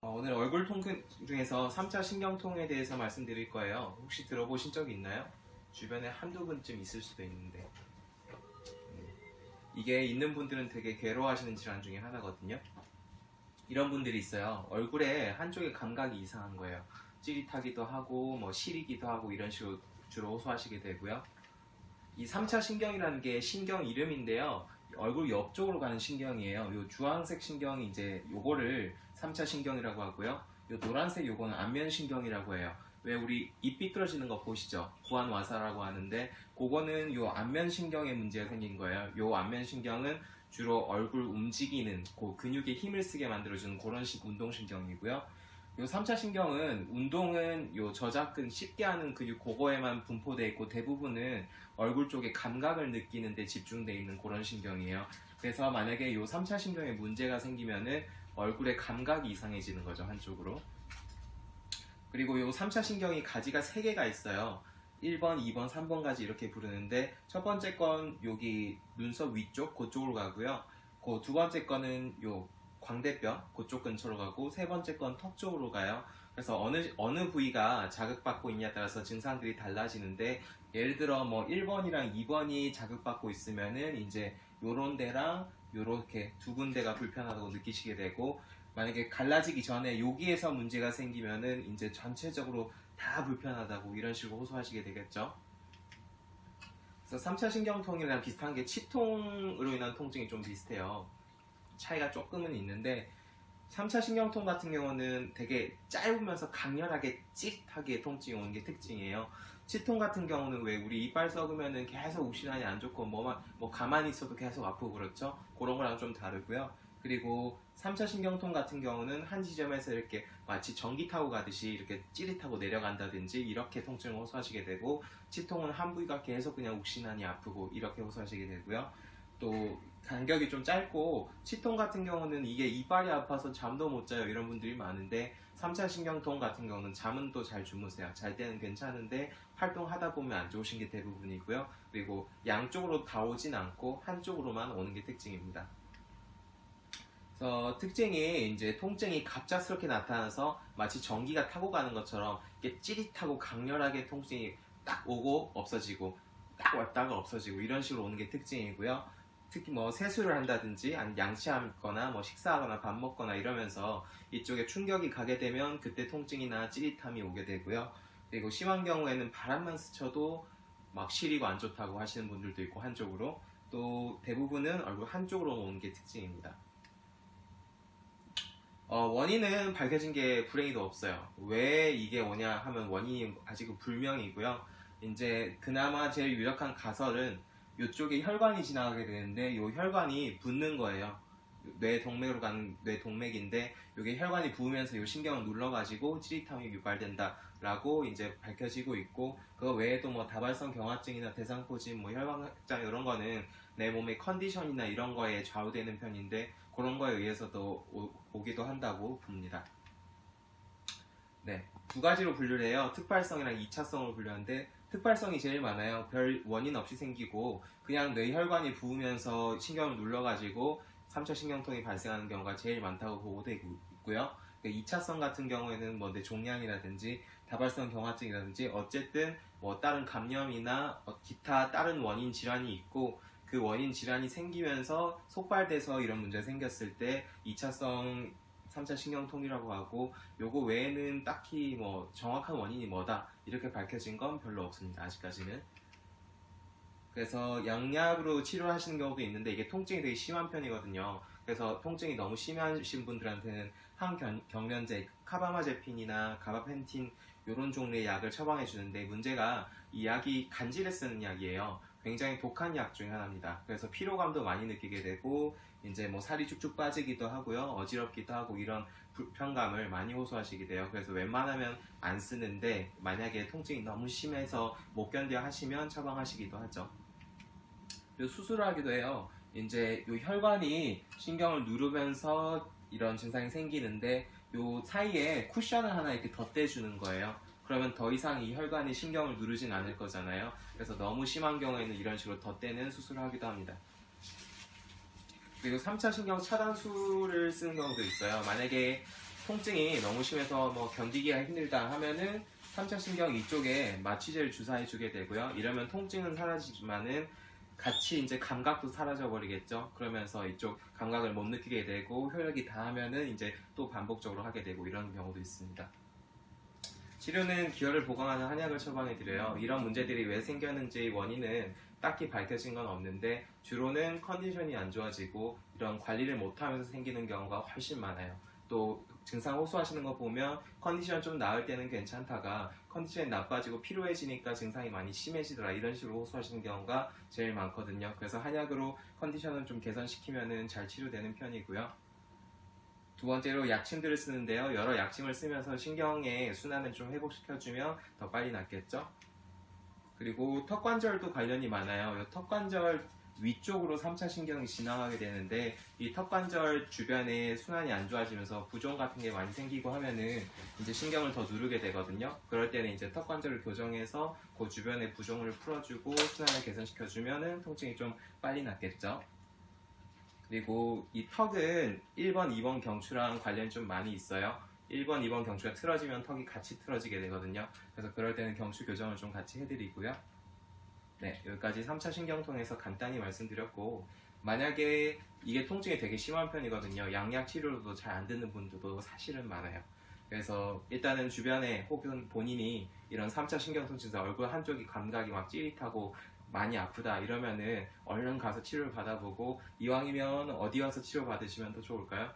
오늘 얼굴 통증 중에서 3차 신경통에 대해서 말씀드릴 거예요. 혹시 들어보신 적 있나요? 주변에 한두 분쯤 있을 수도 있는데 이게 있는 분들은 되게 괴로워하시는 질환 중에 하나거든요. 이런 분들이 있어요. 얼굴에 한쪽에 감각이 이상한 거예요. 찌릿하기도 하고 뭐 시리기도 하고 이런 식으로 주로 호소하시게 되고요. 이 3차 신경이라는 게 신경 이름인데요. 얼굴 옆쪽으로 가는 신경이에요. 요 주황색 신경이 이제 요거를 3차 신경이라고 하고요. 요 노란색 요거는 안면신경이라고 해요. 왜 우리 입 삐뚤어지는 거 보시죠? 구안와사라고 하는데 그거는 요 안면신경에 문제가 생긴 거예요. 요 안면신경은 주로 얼굴 움직이는 그 근육에 힘을 쓰게 만들어주는 그런 운동신경이고요. 요 3차 신경은 운동은 요 저작근 쉽게 하는 근육 그거에만 분포되어 있고 대부분은 얼굴 쪽에 감각을 느끼는 데 집중되어 있는 그런 신경이에요. 그래서 만약에 요 3차 신경에 문제가 생기면은 얼굴에 감각이 이상해지는 거죠, 한쪽으로. 그리고 요 3차 신경이 가지가 3개가 있어요. 1번, 2번, 3번까지 이렇게 부르는데 첫 번째 건 여기 눈썹 위쪽 그쪽으로 가고요. 그 두 번째 거는 요 광대뼈 그쪽 근처로 가고 세 번째 건 턱 쪽으로 가요. 그래서 어느 부위가 자극받고 있냐에 따라서 증상들이 달라지는데 예를 들어 뭐 1번이랑 2번이 자극받고 있으면은 이제 요런 데랑 요렇게 두 군데가 불편하다고 느끼시게 되고 만약에 갈라지기 전에 여기에서 문제가 생기면은 이제 전체적으로 다 불편하다고 이런 식으로 호소하시게 되겠죠. 그래서 3차 신경통이랑 비슷한 게 치통으로 인한 통증이 좀 비슷해요. 차이가 조금은 있는데 3차 신경통 같은 경우는 되게 짧으면서 강렬하게 찌릿하게 통증이 오는 게 특징이에요. 치통 같은 경우는 왜 우리 이빨 썩으면은 계속 욱신하니 안 좋고 뭐 가만히 있어도 계속 아프고 그렇죠. 그런 거랑 좀 다르고요. 그리고 3차 신경통 같은 경우는 한 지점에서 이렇게 마치 전기 타고 가듯이 이렇게 찌릿하고 내려간다든지 이렇게 통증을 호소하시게 되고 치통은 한 부위가 계속 그냥 욱신하니 아프고 이렇게 호소하시게 되고요. 또 간격이 좀 짧고 치통 같은 경우는 이게 이빨이 아파서 잠도 못 자요 이런 분들이 많은데 3차 신경통 같은 경우는 잠은 또 잘 주무세요. 잘 때는 괜찮은데 활동하다 보면 안 좋으신 게 대부분이고요. 그리고 양쪽으로 다 오진 않고 한쪽으로만 오는 게 특징입니다. 그래서 특징이 이제 통증이 갑작스럽게 나타나서 마치 전기가 타고 가는 것처럼 이렇게 찌릿하고 강렬하게 통증이 딱 오고 없어지고 딱 왔다가 없어지고 이런 식으로 오는 게 특징이고요. 특히 뭐 세수를 한다든지 아니면 양치하거나 뭐 식사하거나 밥 먹거나 이러면서 이쪽에 충격이 가게 되면 그때 통증이나 찌릿함이 오게 되고요. 그리고 심한 경우에는 바람만 스쳐도 막 시리고 안 좋다고 하시는 분들도 있고 한쪽으로 또 대부분은 얼굴 한쪽으로 오는 게 특징입니다. 원인은 밝혀진 게 불행히도 없어요. 왜 이게 오냐 하면 원인이 아직은 불명이고요. 이제 그나마 제일 유력한 가설은 이쪽에 혈관이 지나가게 되는데 이 혈관이 붓는 거예요. 뇌 동맥으로 가는 뇌 동맥인데 이게 혈관이 부으면서 이 신경을 눌러가지고 찌릿함이 유발된다라고 이제 밝혀지고 있고 그거 외에도 뭐 다발성 경화증이나 대상포진, 뭐 혈관확장 이런 거는 내 몸의 컨디션이나 이런 거에 좌우되는 편인데 그런 거에 의해서도 오기도 한다고 봅니다. 네, 두 가지로 분류를 해요. 특발성이랑 2차성으로 분류하는데 특발성이 제일 많아요. 별 원인 없이 생기고 그냥 뇌 혈관이 부으면서 신경을 눌러가지고 3차 신경통이 발생하는 경우가 제일 많다고 보고되고 있고요. 2차성 같은 경우에는 뭐 뇌 종양이라든지 다발성 경화증이라든지 어쨌든 뭐 다른 감염이나 기타 다른 원인 질환이 있고 그 원인 질환이 생기면서 속발돼서 이런 문제가 생겼을 때 2차성 3차 신경통이라고 하고 요거 외에는 딱히 뭐 정확한 원인이 뭐다 이렇게 밝혀진 건 별로 없습니다. 아직까지는. 그래서 양약으로 치료를 하시는 경우도 있는데 이게 통증이 되게 심한 편이거든요. 그래서 통증이 너무 심하신 분들한테는 항경련제 카바마제핀이나 가바펜틴 이런 종류의 약을 처방해 주는데 문제가 이 약이 간질에 쓰는 약이에요. 굉장히 독한 약 중에 하나입니다. 그래서 피로감도 많이 느끼게 되고 이제 뭐 살이 쭉쭉 빠지기도 하고요. 어지럽기도 하고 이런 불편감을 많이 호소하시게 돼요. 그래서 웬만하면 안 쓰는데 만약에 통증이 너무 심해서 못 견뎌 하시면 처방하시기도 하죠. 그리고 수술을 하기도 해요. 이제 요 혈관이 신경을 누르면서 이런 증상이 생기는데 요 사이에 쿠션을 하나 이렇게 덧대주는 거예요. 그러면 더 이상 이 혈관이 신경을 누르진 않을 거잖아요. 그래서 너무 심한 경우에는 이런 식으로 덧대는 수술을 하기도 합니다. 그리고 3차 신경 차단술을 쓰는 경우도 있어요. 만약에 통증이 너무 심해서 뭐 견디기가 힘들다 하면은 3차 신경 이쪽에 마취제를 주사해 주게 되고요. 이러면 통증은 사라지지만은 같이 이제 감각도 사라져 버리겠죠. 그러면서 이쪽 감각을 못 느끼게 되고 효력이 다하면은 이제 또 반복적으로 하게 되고 이런 경우도 있습니다. 치료는 기혈을 보강하는 한약을 처방해 드려요. 이런 문제들이 왜 생겼는지 원인은 딱히 밝혀진 건 없는데 주로는 컨디션이 안 좋아지고 이런 관리를 못하면서 생기는 경우가 훨씬 많아요. 또 증상 호소하시는 거 보면 컨디션 좀 나을 때는 괜찮다가 컨디션이 나빠지고 피로해지니까 증상이 많이 심해지더라 이런 식으로 호소하시는 경우가 제일 많거든요. 그래서 한약으로 컨디션을 좀 개선시키면 잘 치료되는 편이고요. 두 번째로 약침들을 쓰는데요. 여러 약침을 쓰면서 신경의 순환을 좀 회복시켜주면 더 빨리 낫겠죠. 그리고 턱관절도 관련이 많아요. 이 턱관절 위쪽으로 3차 신경이 지나가게 되는데 이 턱관절 주변에 순환이 안 좋아지면서 부종 같은 게 많이 생기고 하면은 이제 신경을 더 누르게 되거든요. 그럴 때는 이제 턱관절을 교정해서 그 주변의 부종을 풀어주고 순환을 개선시켜주면은 통증이 좀 빨리 낫겠죠. 그리고 이 턱은 1번, 2번 경추랑 관련이 좀 많이 있어요. 1번, 2번 경추가 틀어지면 턱이 같이 틀어지게 되거든요. 그래서 그럴 때는 경추 교정을 좀 같이 해드리고요. 네, 여기까지 3차 신경통에서 간단히 말씀드렸고 만약에 이게 통증이 되게 심한 편이거든요. 양약 치료로도 잘 안 듣는 분들도 사실은 많아요. 그래서 일단은 주변에 혹은 본인이 이런 3차 신경통 증상 얼굴 한쪽이 감각이 막 찌릿하고 많이 아프다 이러면은 얼른 가서 치료를 받아보고 이왕이면 어디 와서 치료 받으시면 더 좋을까요?